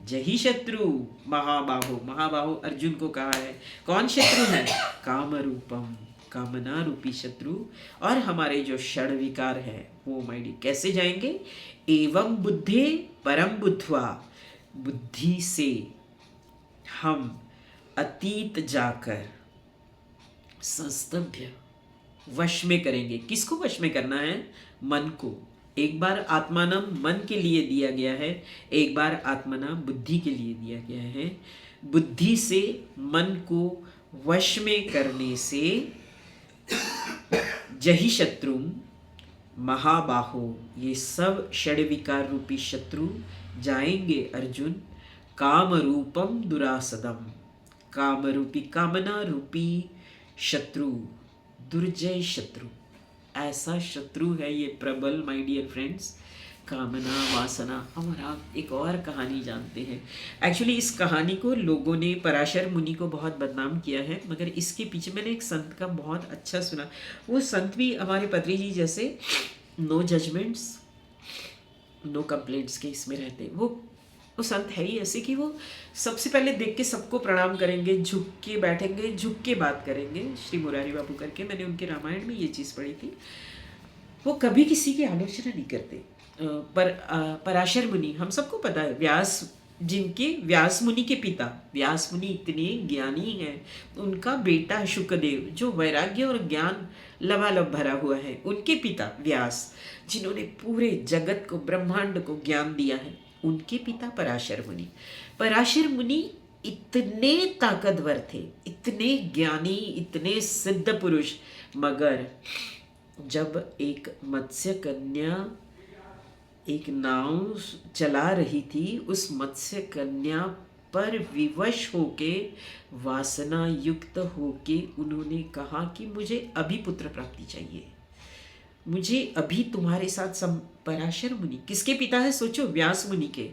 Speaker 1: जहि शत्रु महाबाहो, महाबाहो अर्जुन को कहा है, कौन शत्रु है? कामरूपम, कामना रूपी शत्रु। और हमारे जो षड विकार है वो माइडी कैसे जाएंगे? एवं बुद्धि परम बुद्ध्वा, बुद्धि से हम अतीत जाकर संस्तभ्य वश में करेंगे। किसको वश में करना है? मन को। एक बार आत्मानम मन के लिए दिया गया है, एक बार आत्मना बुद्धि के लिए दिया गया है। बुद्धि से मन को वश में करने से जहि शत्रु महाबाहो, ये सब षड विकार रूपी शत्रु जाएंगे अर्जुन। काम रूपम दुरासदम, काम रूपी, कामना रूपी शत्रु, दुर्जय शत्रु, ऐसा शत्रु है ये प्रबल माय डियर फ्रेंड्स, कामना वासना। हमारा एक और कहानी जानते हैं। एक्चुअली इस कहानी को लोगों ने पराशर मुनि को बहुत बदनाम किया है, मगर इसके पीछे मैंने एक संत का बहुत अच्छा सुना। वो संत भी हमारे पत्री जी जैसे नो जजमेंट्स नो कंप्लेंट्स के इसमें रहते। वो संत है ही ऐसे कि वो सबसे पहले देख के सबको प्रणाम करेंगे, झुक के बैठेंगे, झुक के बात करेंगे, श्री मुरारी बाबू करके। मैंने उनके रामायण में ये चीज़ पढ़ी थी। वो कभी किसी की आलोचना नहीं करते। पराशर मुनि हम सबको पता है, व्यास, जिनके व्यास मुनि के पिता, व्यास मुनि इतने ज्ञानी हैं, उनका बेटा शुकदेव जो वैराग्य और ज्ञान लबालब भरा हुआ है, उनके पिता व्यास जिन्होंने पूरे जगत को, ब्रह्मांड को ज्ञान दिया है, उनके पिता पराशर मुनि। पराशर मुनि इतने ताकतवर थे, इतने ज्ञानी, इतने सिद्ध पुरुष, मगर जब एक मत्स्य कन्या एक नाव चला रही थी, उस मत्स्य कन्या पर विवश होके, वासना युक्त होके उन्होंने कहा कि मुझे अभी पुत्र प्राप्ति चाहिए, मुझे अभी तुम्हारे साथ पराशर मुनि किसके पिता है? सोचो, व्यास मुनि के।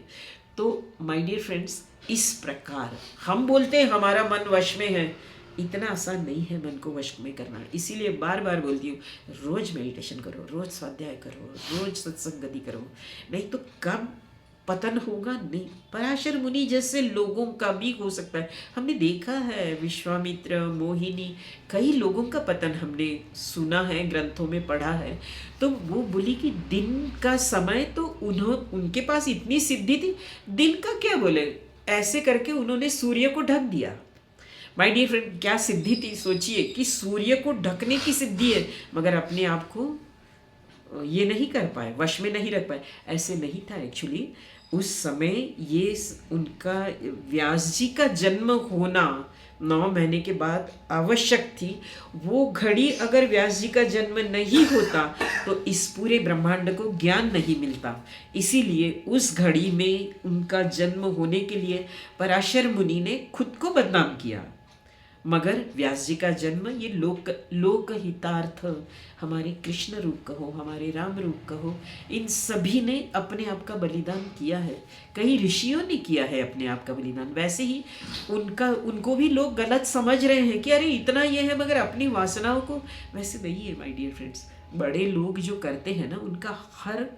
Speaker 1: तो माय डियर फ्रेंड्स, इस प्रकार हम बोलते हैं हमारा मन वश में है, इतना आसान नहीं है मन को वश में करना। इसीलिए बार बार बोलती हूँ, रोज मेडिटेशन करो, रोज स्वाध्याय करो, रोज सत्संगति करो, नहीं तो कब पतन होगा नहीं। पराशर मुनि जैसे लोगों का भी हो सकता है, हमने देखा है, विश्वामित्र, मोहिनी, कई लोगों का पतन हमने सुना है, ग्रंथों में पढ़ा है। तो वो बोली कि दिन का समय तो उनके पास इतनी सिद्धि थी, दिन का क्या बोले, ऐसे करके उन्होंने सूर्य को ढक दिया। माय डियर फ्रेंड, क्या सिद्धि थी? सोचिए कि सूर्य को ढकने की सिद्धि है, मगर अपने आप को ये नहीं कर पाए, वश में नहीं रख पाए। ऐसे नहीं था एक्चुअली उस समय। ये उनका व्यास जी का जन्म होना 9 महीने के बाद आवश्यक थी। वो घड़ी अगर व्यास जी का जन्म नहीं होता तो इस पूरे ब्रह्मांड को ज्ञान नहीं मिलता। इसीलिए उस घड़ी में उनका जन्म होने के लिए पराशर मुनि ने खुद को बदनाम किया, मगर व्यास जी का जन्म ये लोक हितार्थ, हमारे कृष्ण रूप कहो, हमारे राम रूप कहो, इन सभी ने अपने आप का बलिदान किया है। कई ऋषियों ने किया है अपने आप का बलिदान। वैसे ही उनको भी लोग गलत समझ रहे हैं कि अरे इतना ये है, मगर अपनी वासनाओं को, वैसे नहीं है माय डियर फ्रेंड्स। बड़े लोग जो करते हैं ना, उनका हर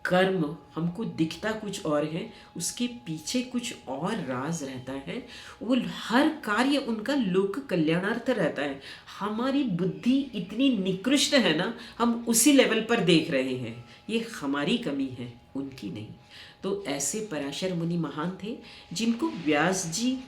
Speaker 1: कर्म हमको दिखता कुछ और है, उसके पीछे कुछ और राज रहता है। वो हर कार्य उनका लोक कल्याणार्थ रहता है। हमारी बुद्धि इतनी निकृष्ट है ना, हम उसी लेवल पर देख रहे हैं, ये हमारी कमी है, उनकी नहीं। तो ऐसे पराशर मुनि महान थे, जिनको व्यास जी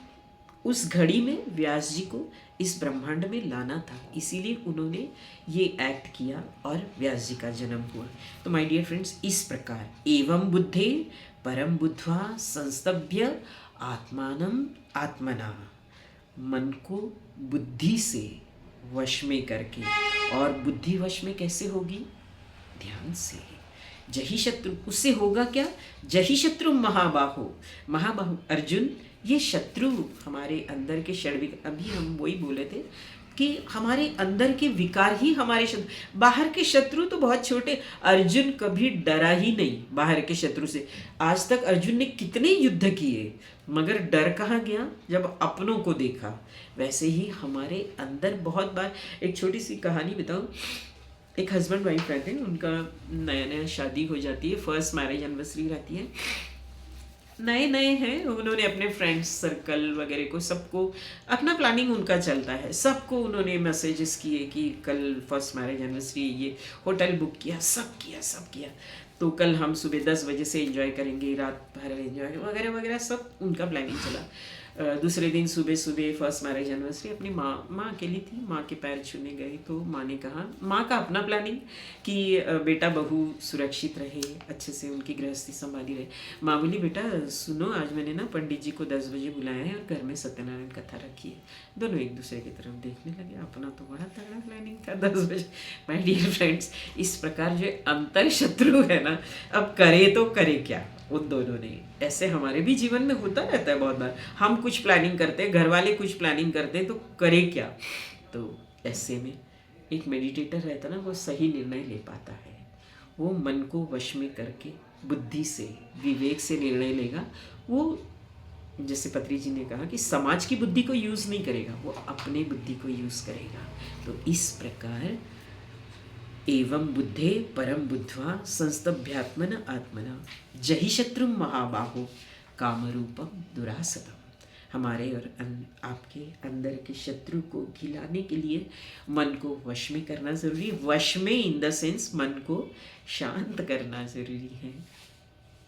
Speaker 1: उस घड़ी में व्यास जी को इस ब्रह्मांड में लाना था, इसीलिए उन्होंने ये एक्ट किया और व्यास जी का जन्म हुआ। तो माय डियर फ्रेंड्स, इस प्रकार एवं बुद्धे परम बुद्ध्वा संस्तभ्य आत्मानम आत्मना, मन को बुद्धि से वश में करके, और बुद्धि वश में कैसे होगी? ध्यान से। जही शत्रु, उससे होगा क्या? जही शत्रु महाबाहो, महाबाहु अर्जुन, ये शत्रु हमारे अंदर के षड्विकार, अभी हम वही बोले थे कि हमारे अंदर के विकार ही हमारे शत्रु। बाहर के शत्रु तो बहुत छोटे, अर्जुन कभी डरा ही नहीं बाहर के शत्रु से। आज तक अर्जुन ने कितने युद्ध किए, मगर डर कहाँ गया? जब अपनों को देखा। वैसे ही हमारे अंदर बहुत बार, एक छोटी सी कहानी बताऊं। एक हस्बैंड वाइफ रहते हैं, उनका नया नया शादी हो जाती है, फर्स्ट मैरिज एनिवर्सरी रहती है, नए नए हैं, उन्होंने अपने फ्रेंड्स सर्कल वगैरह को, सबको अपना प्लानिंग उनका चलता है, सबको उन्होंने मैसेजेस किए कि कल फर्स्ट मैरिज एनिवर्सरी, ये होटल बुक किया, सब किया, तो कल हम सुबह 10 बजे से एंजॉय करेंगे, रात भर एंजॉय वगैरह वगैरह, सब उनका प्लानिंग चला। दूसरे दिन सुबह सुबह फर्स्ट मैरिज एनिवर्सरी, अपनी माँ अकेली थी, माँ के पैर छूने गई, तो माँ ने कहा, माँ का अपना प्लानिंग कि बेटा बहू सुरक्षित रहे, अच्छे से उनकी गृहस्थी संभाली रहे। माँ बोली, बेटा सुनो, आज मैंने ना पंडित जी को 10 बजे बुलाया है और घर में सत्यनारायण कथा रखी है। दोनों एक दूसरे की तरफ देखने लगे, अपना तो बड़ा तगड़ा प्लानिंग था 10 बजे। माय डियर फ्रेंड्स, इस प्रकार जो अंतर शत्रु है ना, अब करे तो करे क्या उन दोनों ने। ऐसे हमारे भी जीवन में होता रहता है बहुत बार, हम कुछ प्लानिंग करते हैं, घर वाले कुछ प्लानिंग करते हैं, तो करे क्या? तो ऐसे में एक मेडिटेटर रहता ना, वो सही निर्णय ले पाता है, वो मन को वश में करके बुद्धि से, विवेक से निर्णय लेगा। वो जैसे पत्री जी ने कहा कि समाज की बुद्धि को यूज़ नहीं करेगा, वो अपने बुद्धि को यूज़ करेगा। तो इस प्रकार एवं बुद्धे परम बुद्ध्वा संस्तभ्यात्मन आत्मना जहि शत्रु महाबाहो कामरूपम दुरासतम। हमारे और आपके अंदर के शत्रु को खिलाने के लिए मन को वश में करना ज़रूरी है। वश में इन द सेंस मन को शांत करना ज़रूरी है,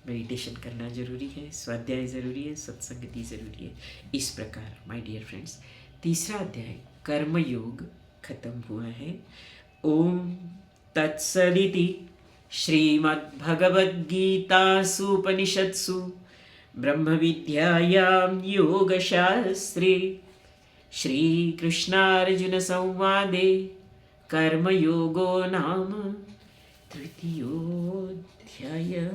Speaker 1: मेडिटेशन करना ज़रूरी है, स्वाध्याय ज़रूरी है, सत्संगति ज़रूरी है। इस प्रकार माय डियर फ्रेंड्स, तीसरा अध्याय कर्मयोग खत्म हुआ है। ओम तत्सदिति श्रीमद्भगवद्गीतासूपनिषत्सु ब्रह्मविद्यायां योगशास्त्रे श्रीकृष्णार्जुनसंवादे कर्मयोगो नाम तृतीयोऽध्यायः।